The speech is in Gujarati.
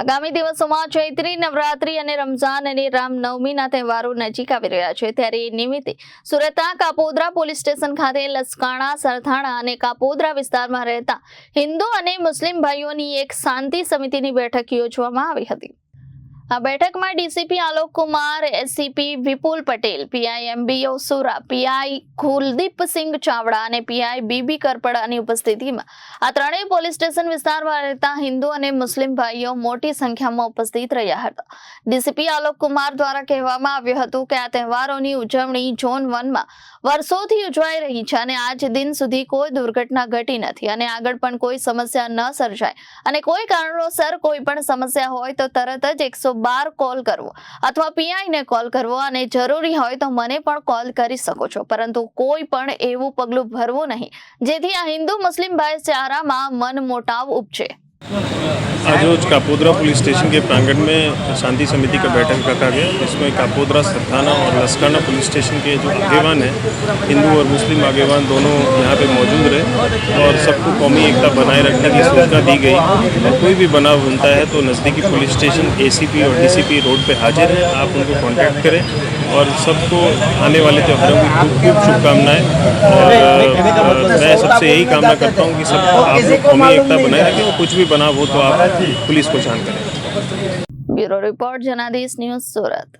આગામી દિવસોમાં ચૈત્રી નવરાત્રી અને રમઝાન અને રામનવમીના તહેવારો નજીક આવી રહ્યા છે, ત્યારે એ નિમિત્તે સુરતના કાપોદ્રા પોલીસ સ્ટેશન ખાતે લસકાણા, સરથાણા અને કાપોદ્રા વિસ્તારમાં રહેતા હિન્દુ અને મુસ્લિમ ભાઈઓની એક શાંતિ સમિતિની બેઠક યોજવામાં આવી હતી। આ બેઠકમાં ડીસીપી આલોક કુમાર, એસીપી વિપુલ Patel, PI MB ઓસુરા, PI Kuldeepsinh Chavda અને પીઆઈ બીબી કરપડાની ઉપસ્થિતિમાં આ ત્રણેય પોલીસ સ્ટેશન વિસ્તારમાં રહેતા હિન્દુ અને મુસ્લિમ ભાઈઓ મોટી સંખ્યામાં ઉપસ્થિત રહ્યા હતા। ડીસીપી આલોક કુમાર દ્વારા કહેવામાં આવ્યું હતું કે આ તહેવારોની ઉજવણી ઝોન 1માં વર્ષોથી ઉજવાઈ રહી છે અને આજ દિન સુધી કોઈ દુર્ઘટના ઘટી નથી અને આગળ પણ કોઈ સમસ્યા ન સર્જાય અને કોઈ કારણોસર કોઈ પણ સમસ્યા હોય તો તરત જ 112 કોલ કરવો અથવા પીઆઈ ને કોલ કરવો અને જરૂરી હોય તો મને પણ કોલ કરી શકો છો, પરંતુ કોઈ પણ એવું પગલું ભરવું નહીં જેથી આ હિન્દુ मुस्लिम भाईचाराમાં मनमुटाव उपजे। आज रोज कापोद्रा पुलिस स्टेशन के प्रांगण में शांति समिति का बैठक रखा गया, जिसमें कापोद्रा, सरथाना और लसकाना पुलिस स्टेशन के जो आगेवान हैं, हिंदू और मुस्लिम आगेवान दोनों यहाँ पे मौजूद रहे और सबको कौमी एकता बनाए रखने की सूचना दी गई। और कोई भी बनाव बनता है तो नज़दीकी पुलिस स्टेशन एसीपी और डीसीपी रोड पे हाजिर हैं, आप उनको कांटेक्ट करें और सबको आने वाले त्योहारों की खूब खूब शुभकामनाएं। और मैं सबसे यही कामना करता हूँ कि सब आप लोग कौमी एकता बनाए रखें, कुछ भी बनाव हो तो आप पुलिस को जान करें। ब्यूरो रिपोर्ट, जनादेश न्यूज़, सूरत।